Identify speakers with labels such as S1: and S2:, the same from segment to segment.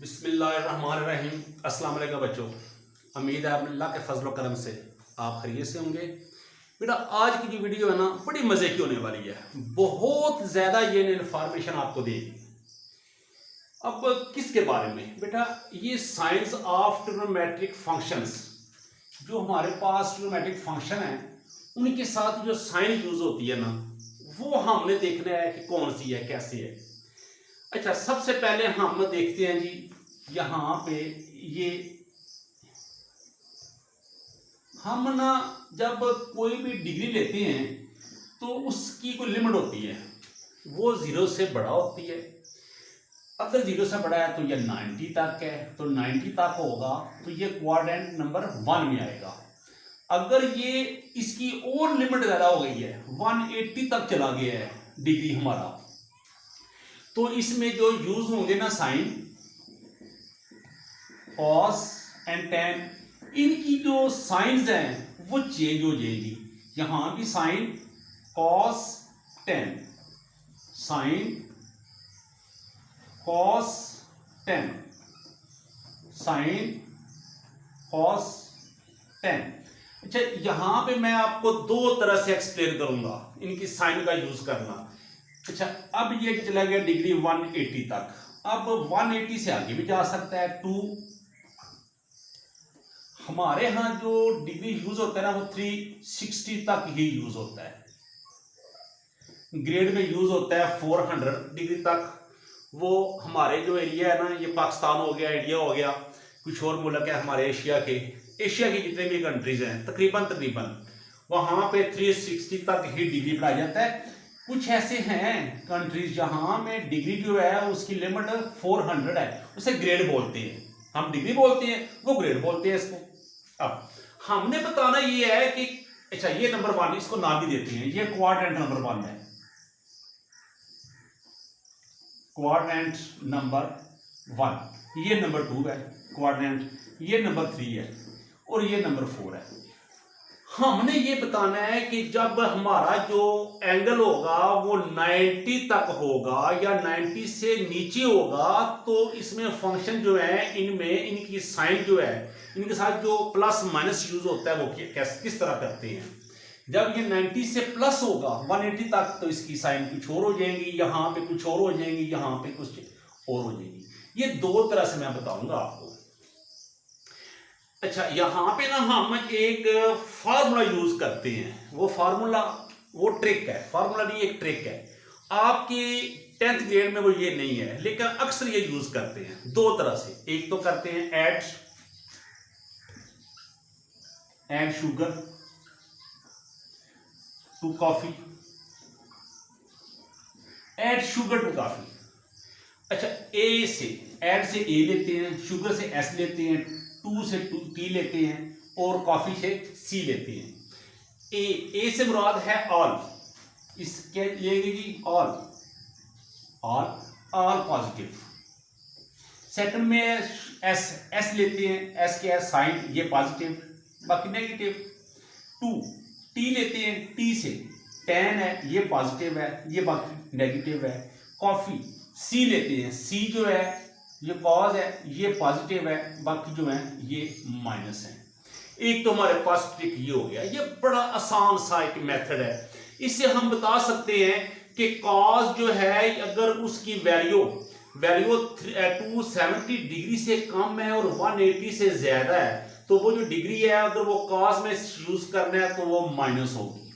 S1: बिस्मिल्लाहिर्रहमानिर्रहीम। अस्सलाम वालेकुम बच्चों, उम्मीद है अल्लाह के फजल करम से आप खैरियत से होंगे। बेटा आज की जो वीडियो है ना बड़ी मज़े की होने वाली है, बहुत ज़्यादा ये इन्फॉर्मेशन आपको देगी। अब किसके बारे में बेटा, ये साइंस ऑफ ट्रिग्नोमेट्रिक फंक्शंस, जो हमारे पास ट्रिग्नोमेट्रिक फंक्शन है उनके साथ जो साइन यूज होती है ना, वो हमने देखना है कि कौन सी है कैसे है। अच्छा, सबसे पहले हम देखते हैं जी, यहाँ पे ये हम ना जब कोई भी डिग्री लेते हैं तो उसकी कोई लिमिट होती है, वो 0 से बड़ा होती है। अगर 0 से बड़ा है तो ये 90 तक है, तो 90 तक होगा तो ये क्वाड्रेंट नंबर 1 में आएगा। अगर ये इसकी और लिमिट ज़्यादा हो गई है, 180 तक चला गया है डिग्री हमारा, तो इसमें जो यूज होंगे ना साइन कॉस एंड टेन, इनकी जो साइंस हैं वो चेंज हो जाएगी। यहां भी sine cos tan, sine cos tan, sine cos tan. अच्छा, यहां पे मैं आपको दो तरह से एक्सप्लेन करूंगा इनकी साइन का यूज करना। अच्छा, अब ये चला गया डिग्री 180 तक, अब 180 से आगे भी जा सकता है 2। हमारे यहाँ जो डिग्री यूज होता है ना वो 360 तक ही यूज होता है। ग्रेड में यूज होता है 400 डिग्री तक। वो हमारे जो एरिया है ना, ये पाकिस्तान हो गया, इंडिया हो गया, कुछ और मुल्क है हमारे एशिया के जितने भी कंट्रीज हैं तकरीबन वहां पे 360 तक ही डिग्री पढ़ाया जाता है। कुछ ऐसे हैं कंट्रीज जहां में डिग्री जो है उसकी लिमिट 400 है, उसे ग्रेड बोलते हैं। हम डिग्री बोलते हैं, वो ग्रेड बोलते हैं इसको। अब हमने बताना ये है कि अच्छा, ये नंबर 1, इसको नाम भी देते हैं, ये क्वाड्रेंट नंबर 1 है, क्वाड्रेंट नंबर 1। ये नंबर 2 है क्वाड्रेंट, ये नंबर 3 है और ये नंबर 4 है। हमने ये बताना है कि जब हमारा जो एंगल होगा वो 90 तक होगा या 90 से नीचे होगा, तो इसमें फंक्शन जो है इनमें इनकी साइन जो है, इनके साथ जो प्लस माइनस यूज होता है वो किस तरह करते हैं। जब ये 90 से प्लस होगा 180 तक, तो इसकी साइन कुछ और हो जाएंगी, यहाँ पे कुछ और हो जाएंगी, यहाँ पे कुछ और हो जाएगी। ये दो तरह से मैं बताऊंगा आपको। अच्छा, यहां पे ना हम एक फार्मूला यूज करते हैं, वो फार्मूला वो ट्रिक है, फार्मूला नहीं एक ट्रिक है। आपकी 10th ग्रेड में वो ये नहीं है, लेकिन अक्सर ये यूज करते हैं दो तरह से। एक तो करते हैं add sugar to coffee, add sugar to coffee. अच्छा, ए से ऐड से ए लेते हैं, शुगर से एस लेते हैं, टू से टी लेते हैं और कॉफी से सी लेते हैं। ए से मुराद है ऑल, इसके लेंगे जी ऑल, ऑल पॉजिटिव। सेकंड में एस लेते हैं, एस के साइन, ये पॉजिटिव बाकी नेगेटिव। टू टी लेते हैं, टी से टेन है, ये पॉजिटिव है, ये बाकी नेगेटिव है। कॉफी सी लेते हैं, सी जो है ये कॉज है, ये पॉजिटिव है, बाकी जो है ये माइनस है। एक तो हमारे पास ट्रिक ये हो गया, ये बड़ा आसान सा एक मेथड है। इससे हम बता सकते हैं कि कॉज जो है अगर उसकी वैल्यू 270 डिग्री से कम है और 180 से ज्यादा है, तो वो जो डिग्री है अगर वो कॉज में यूज करना है तो वो माइनस होगी,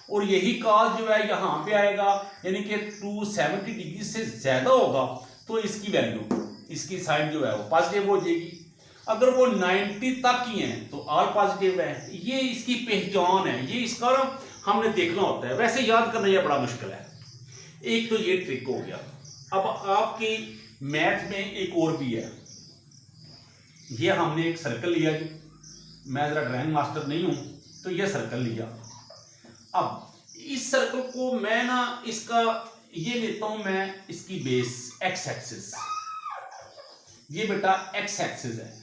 S1: और यही कॉज जो है यहाँ पे आएगा, यानी कि 270 डिग्री से ज्यादा होगा तो इसकी वैल्यू, इसकी साइन जो है वो पॉजिटिव हो जाएगी। अगर वो 90 तक ही है तो ऑल पॉजिटिव है। ये इसकी पहचान है, ये इसका हमने देखना होता है, वैसे याद करना ये बड़ा मुश्किल है। एक तो ये ट्रिक हो गया। अब आपकी मैथ में एक और भी है, ये हमने एक सर्कल लिया जी, मैं जरा ड्राइंग मास्टर नहीं हूं तो ये सर्कल लिया। अब इस सर्कल को मैं ना इसका ये लेता हूं, मैं इसकी बेस एक्स एक्सिस, ये बेटा एक्स एक्सिस है,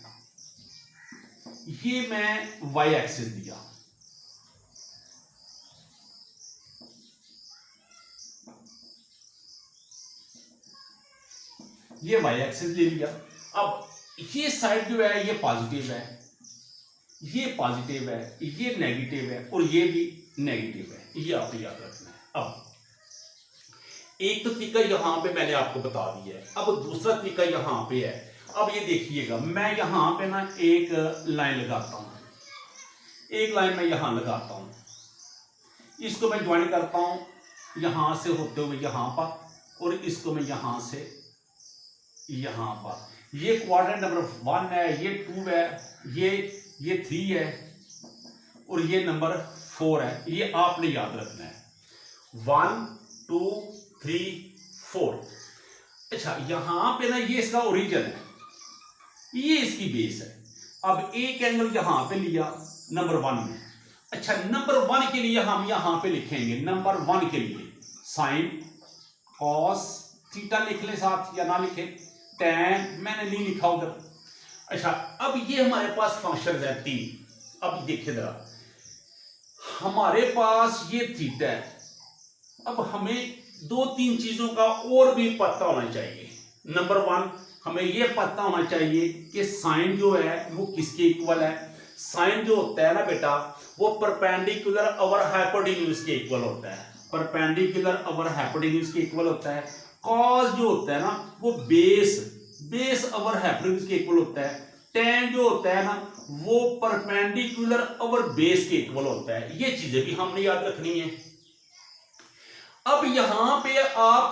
S1: ये मैं वाई एक्सिस दिया। ये वाई एक्सिस ले लिया। अब ये साइड जो है ये पॉजिटिव है, ये पॉजिटिव है, ये नेगेटिव है और ये भी नेगेटिव है, ये आपको याद रखना है। अब एक तो तरीका यहां पे मैंने आपको बता दिया है, अब दूसरा तरीका यहां पे है। अब ये देखिएगा, मैं यहां पे ना एक लाइन लगाता हूं, एक लाइन मैं यहां लगाता हूं, इसको मैं ज्वाइन करता हूं यहां से होते हुए यहां पर, और इसको मैं यहां से यहां पर। ये क्वाड्रेंट नंबर 1 है, ये 2 है, ये 3 है और ये नंबर 4 है। ये आपने याद रखना है, 1 2 3 4। अच्छा, यहां पे ना ये इसका ओरिजिन है, ये इसकी बेस है। अब एक एंगल यहां पे लिया नंबर 1 में। अच्छा, नंबर 1 के लिए हम यहां पे लिखेंगे, नंबर 1 के लिए साइन कॉस थीटा लिख ले साथ, या ना लिखे टैन, मैंने नहीं लिखा उधर। अच्छा, अब ये हमारे पास फंक्शन है 3। अब देखिए जरा, हमारे पास ये थीटा है। अब हमें 2-3 चीजों का और भी पता होना चाहिए। नंबर 1, हमें ये पता होना चाहिए कि साइन जो है वो किसके इक्वल है। साइन जो होता है ना बेटा, वो परपेंडिकुलर ओवर हाइपोटेन्यूज के इक्वल होता है, परपेंडिकुलर ओवर हाइपोटेन्यूज के इक्वल होता है। कॉस जो होता है ना, वो बेस ओवर हाइपोटेन्यूज के इक्वल होता है। टेन जो होता है ना, वो परपेंडिकुलर ओवर बेस के इक्वल होता है। ये चीजें भी हमने याद रखनी है। अब यहां पे आप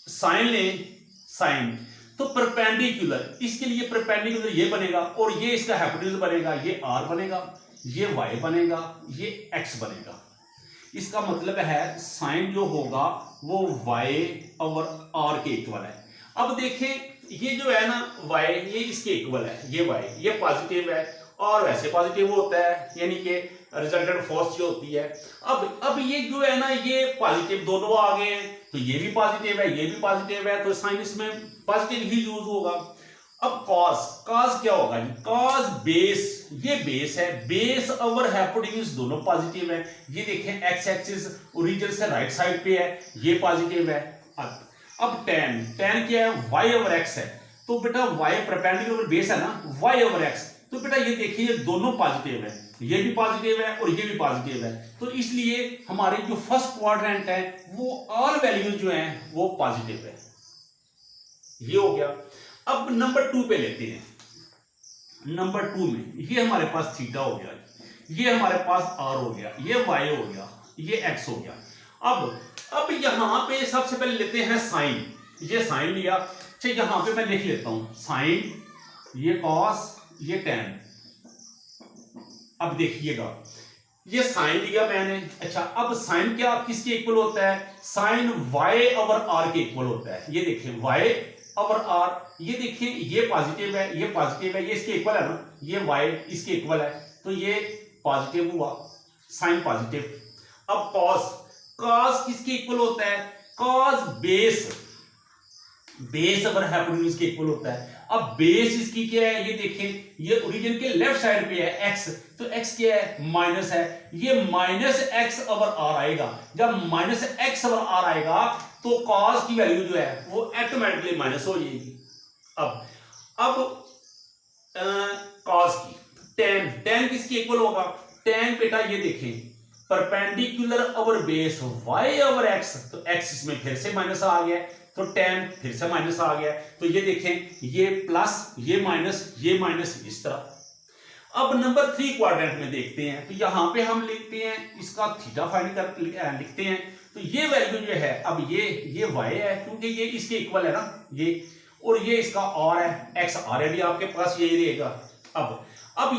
S1: साइन लें, साइन तो परपेंडिकुलर, इसके लिए परपेंडिकुलर ये बनेगा और ये इसका हाइपोटेन्यूज बनेगा, ये आर बनेगा, ये वाई बनेगा, ये एक्स बनेगा। इसका मतलब है साइन जो होगा वो वाई और आर के इक्वल है। अब देखें, ये जो है ना वाई, ये इसके इक्वल है, ये वाई, ये पॉजिटिव है और वैसे पॉजिटिव होता है, यानी कि रिजल्टेंट फोर्स जो होती है। अब ये जो है ना, ये पॉजिटिव दोनों आ गए हैं, तो ये भी पॉजिटिव है, ये भी पॉजिटिव है, तो साइन इसमें पॉजिटिव ही यूज होगा। अब कॉस क्या होगा जी, कॉस बेस, ये बेस है, बेस ओवर हाइपोटेन्यूज दोनों पॉजिटिव है। ये देखें, एक्स एक्सिस ओरिजिन से राइट साइड पे है, ये पॉजिटिव है। अब टेन क्या है, वाई ओवर एक्स है, तो बेटा वाई परपेंडिकुलर बेस है ना, वाई ओवर एक्स, तो बेटा ये देखिए ये दोनों पॉजिटिव है, ये भी पॉजिटिव है और ये भी पॉजिटिव है, तो इसलिए हमारे जो फर्स्ट क्वाड्रेंट है वो ऑल वैल्यूज जो हैं वो पॉजिटिव है। ये हो गया। अब नंबर 2 पे लेते हैं। नंबर 2 में ये हमारे पास थीटा हो गया, ये हमारे पास आर हो गया, ये वाई हो गया, ये एक्स हो गया। अब यहां पे सबसे पहले लेते हैं साइन। ये साइन लिया, अच्छा यहां पे मैं लिख लेता हूं साइन, ये कॉस, ये टेन। अब देखिएगा, ये साइन लिया मैंने। अच्छा, अब साइन क्या किसके इक्वल होता है, साइन वाई ओवर आर के इक्वल होता है। ये देखिए वाई ओवर आर, ये देखिए ये पॉजिटिव है, ये पॉजिटिव है, ये इसके इक्वल है ना, ये वाई इसके इक्वल है, तो ये पॉजिटिव हुआ, साइन पॉजिटिव। अब कॉस किसके इक्वल होता है, कॉस बेस ओवर हाइपोटेन्यूज के इक्वल होता है। अब बेस इसकी क्या है, ये देखें, ये ओरिजिन के लेफ्ट साइड पे है एक्स, तो एक्स क्या है, माइनस है, ये माइनस एक्स ओवर आर आएगा। जब माइनस एक्स ओवर आर आएगा तो कॉस की वैल्यू जो है वो ऑटोमेटिकली माइनस हो जाएगी। अब कॉस की टेन किसके इक्वल होगा, टेन बेटा ये देखें perpendicular over base Y over X, तो एक्स इसमें फिर से माइनस आ गया, तो टेन फिर से माइनस आ गया, तो ये देखें ये प्लस, ये माइनस इस तरह। अब नंबर 3 क्वाड्रेंट में देखते हैं, तो यहां पे हम लिखते हैं इसका थीटा फाइंड कर लिखते हैं, तो ये वैल्यू जो है, अब ये वाई है क्योंकि ये इसके इक्वल है ना, ये, और ये इसका आर है, एक्स ऑलरेडी आपके पास यही रहेगा। अब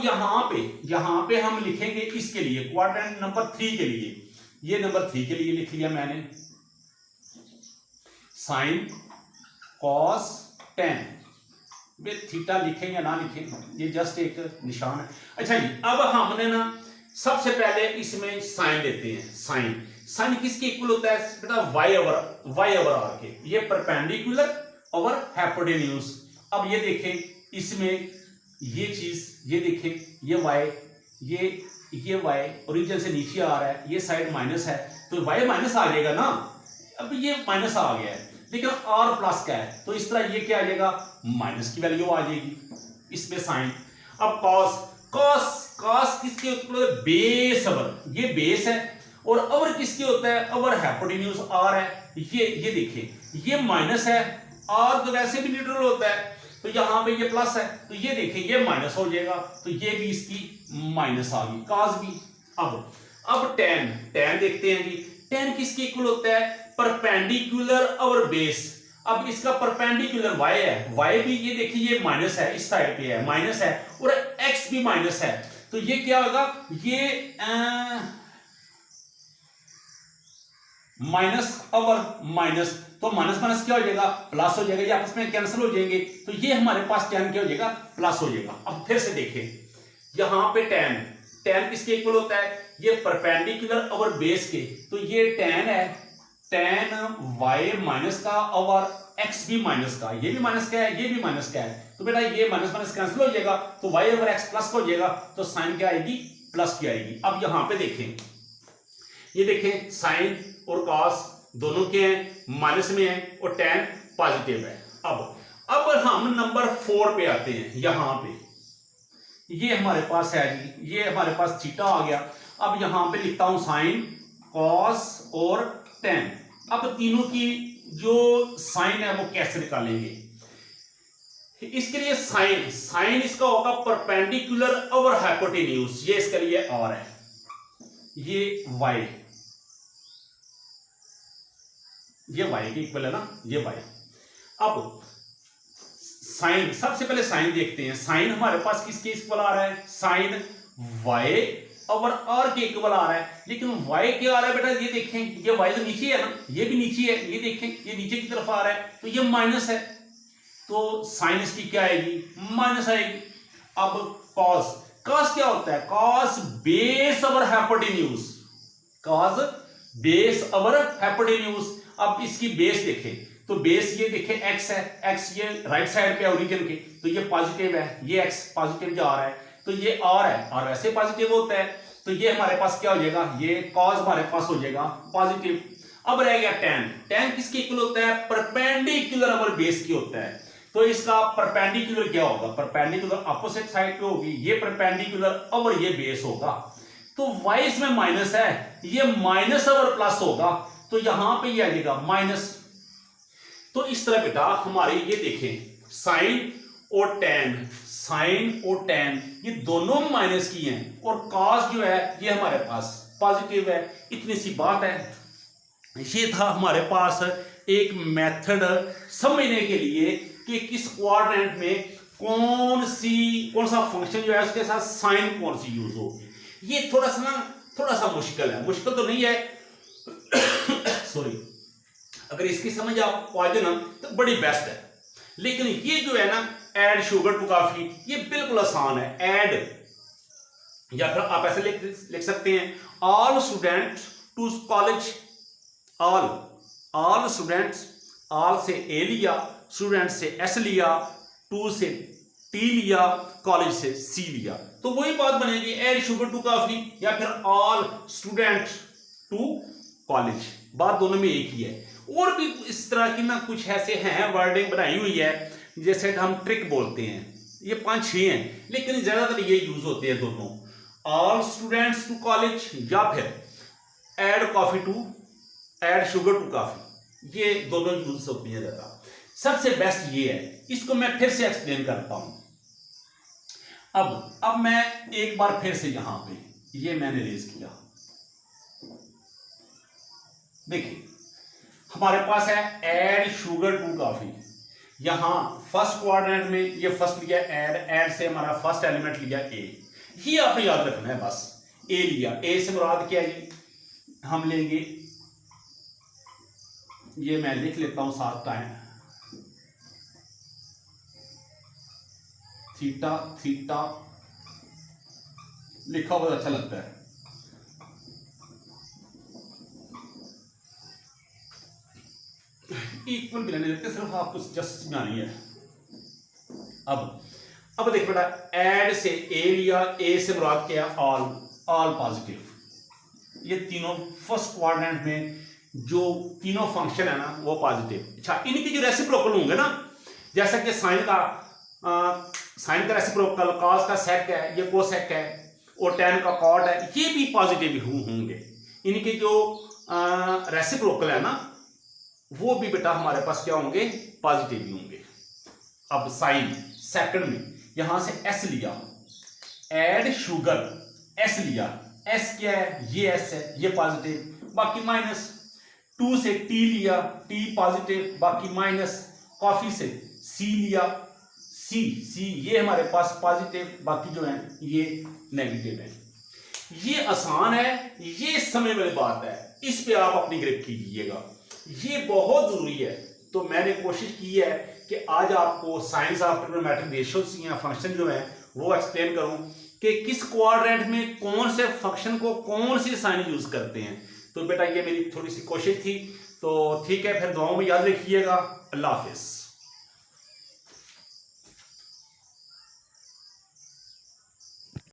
S1: यहां पे हम लिखेंगे इसके लिए क्वाड्रेंट नंबर 3 के लिए, ये नंबर 3 के लिए लिख लिया मैंने, साइन कॉस टेन। थीटा लिखें या ना लिखें, ये जस्ट एक निशान है। अच्छा जी, अब हमने ना सबसे पहले इसमें साइन लेते हैं। साइन किसके इक्वल होता है बेटा, वाई ओवर आर के, ये परपेंडिकुलर ओवर हाइपोटेन्यूज। अब ये देखें, इसमें ये चीज, ये देखें, ये वाई, ये वाई ओरिजिन से नीचे आ रहा है, ये साइड माइनस है, तो वाई माइनस आ जाएगा ना। अब ये माइनस आ गया है, लेकिन आर प्लस का है, तो इस तरह ये क्या आ जाएगा, माइनस की वैल्यू आ जाएगी इसमें साइन। अब कॉस कॉस कॉस किसके होता है? बेस अवर, ये बेस है। और अवर किसके होता है? अवर हाइपोटेन्यूज आर है। ये देखिए ये माइनस है, आर तो वैसे भी न्यूट्रल होता है, तो यहां पे ये प्लस है, तो ये देखिए ये माइनस हो जाएगा, तो ये भी इसकी माइनस आ गई, कॉस भी। अब टेन देखते हैं जी। टेन किसके इक्वल होता है? परपेंडिकुलर अवर बेस। अब इसका परपेंडिकुलर y है, y भी ये देखिए ये माइनस है, इस साइड पे है माइनस है, और x भी माइनस है, तो ये क्या होगा? ये माइनस अवर माइनस, तो माइनस माइनस क्या हो जाएगा? प्लस हो जाएगा, ये आपस में कैंसिल हो जाएंगे, तो ये हमारे पास टेन क्या हो जाएगा? प्लस हो जाएगा। अब फिर से देखें यहां पे टेन किसके इक्वल होता है? ये परपेंडिकुलर अवर बेस के, तो ये टेन है, टेन y माइनस का और x भी माइनस का, ये भी माइनस का है, ये भी माइनस का है, तो बेटा ये माइनस माइनस कैंसिल हो जाएगा, तो y ओवर x प्लस हो जाएगा, तो साइन क्या आएगी? प्लस की आएगी। अब यहां पे देखें, ये देखें साइन और कॉस दोनों के हैं, माइनस में है, और टेन पॉजिटिव है। अब हम नंबर 4 पे आते हैं। यहां पे ये हमारे पास है जी, ये हमारे पास थीटा आ गया। अब यहां पे लिखता हूं साइन, कॉस और टेन। अब तीनों की जो साइन है वो कैसे निकालेंगे? इसके लिए साइन इसका होगा परपेंडिकुलर अवर हाइपोटेन्यूज, ये इसके लिए आर है, ये y के इक्वल है ना, ये y। अब साइन, सबसे पहले साइन देखते हैं। साइन हमारे पास किसके इक्वल आ रहा है? साइन y और r के इक्वल आ रहा है, लेकिन y क्या आ रहा है बेटा? ये देखें, ये y तो नीचे है ना, ये भी नीचे है, ये देखें ये नीचे की तरफ आ रहा है, तो ये माइनस है, तो साइन इसकी क्या आएगी? माइनस आएगी। अब कॉस क्या होता है? Cos base over hypotenuse, cos base over hypotenuse. अब इसकी बेस देखें, तो बेस ये देखें x है, x ये राइट साइड पे ओरिजिन के, तो ये पॉजिटिव है, ये x पॉजिटिव जा रहा है, तो ये r है, और वैसे पॉजिटिव होता है, तो ये हमारे पास क्या हो जाएगा? ये cos हमारे पास हो जाएगा पॉजिटिव। अब रह गया tan किसके इक्वल होता है? परपेंडिकुलर अवर बेस की होता है, तो इसका परपेंडिकुलर क्या होगा? परपेंडिकुलर अपोजिट साइड पे होगी, ये परपेंडिकुलर अवर ये बेस होगा, तो y इसमें माइनस है, ये माइनस अवर प्लस होगा, तो यहां पे ये आ जाएगा माइनस। तो इस तरह बेटा हमारे ये देखें साइन और टेन ये दोनों माइनस की हैं, और कॉस जो है ये हमारे पास पॉजिटिव है। इतनी सी बात है। ये था हमारे पास एक मेथड समझने के लिए कि किस क्वाड्रेंट में कौन सा फंक्शन जो है उसके साथ साइन कौन सी यूज होगी। ये थोड़ा सा मुश्किल है, मुश्किल तो नहीं है सॉरी, अगर इसकी समझ आपको आ जाए ना तो बड़ी बेस्ट है, लेकिन ये जो है ना ऐड शुगर टू कॉफी, ये बिल्कुल आसान है। ऐड, या फिर आप ऐसे लिख सकते हैं all students to college, all students, all से ए लिया, स्टूडेंट से एस लिया, टू से टी लिया, कॉलेज से सी लिया, तो वही बात बनेगी ऐड शुगर टू कॉफी, या फिर ऑल स्टूडेंट टू कॉलेज, बात दोनों में एक ही है। और भी इस तरह की ना कुछ ऐसे हैं वर्डिंग बनाई हुई है, जैसे हम ट्रिक बोलते हैं, ये 5-6 हैं, लेकिन ज्यादातर ये यूज होते हैं दोनों, ऑल स्टूडेंट्स टू कॉलेज या फिर ऐड शुगर टू कॉफी, ये दोनों यूज होती हैं ज्यादा। सबसे बेस्ट ये है, इसको मैं फिर से एक्सप्लेन करता हूं। अब मैं एक बार फिर से यहां पे ये मैंने रेज किया, देखिए हमारे पास है ऐड शुगर टू कॉफी, यहां फर्स्ट क्वाड्रेंट में ये फर्स्ट लिया ऐड से हमारा फर्स्ट एलिमेंट लिया ए, ये आपने याद रखना है बस, ए लिया, ए से मुराद क्या है? हम लेंगे, ये मैं लिख लेता हूं साथ टाइम, थीटा लिखा हुआ अच्छा लगता है, इक्वल भी लेने देते, सिर्फ आपको जस्ट समझानी है। अब देखो बेटा, ऐड से ए लिया, ए से मुराद क्या? ऑल पॉजिटिव, ये तीनों फर्स्ट क्वाड्रेंट में जो तीनों फंक्शन है ना वो पॉजिटिव। अच्छा, इनके जो रेसिप्रोकल होंगे ना, जैसा कि साइन का रेसिप्रोकल, कॉस का सेक है, ये कोसेक है, और टेन का कॉट है, ये भी पॉजिटिव होंगे। इनके जो रेसिप्रोकल है ना, वो भी बेटा हमारे पास क्या होंगे, पॉजिटिव ही होंगे। अब साइन सेकंड में यहां से एस लिया, एड शुगर, एस लिया, एस क्या है, ये एस है, ये पॉजिटिव, बाकी माइनस। 2 से टी लिया, टी पॉजिटिव, बाकी माइनस। कॉफी से सी लिया, सी ये हमारे पास पॉजिटिव, बाकी जो है ये नेगेटिव है। ये आसान है, ये समय वाली बात है, इस पे आप अपनी ग्रिप कीजिएगा, ये बहुत जरूरी है। तो मैंने कोशिश की है कि आज आपको साइंस ऑफ ट्रिग्नोमेट्रिक रेशियोज या फंक्शन जो है वो एक्सप्लेन करूं कि किस क्वाड्रेंट में कौन से फंक्शन को कौन सी साइन यूज करते हैं। तो बेटा ये मेरी थोड़ी सी कोशिश थी। तो ठीक है, फिर दुआओं में याद रखिएगा। अल्लाह हाफिज।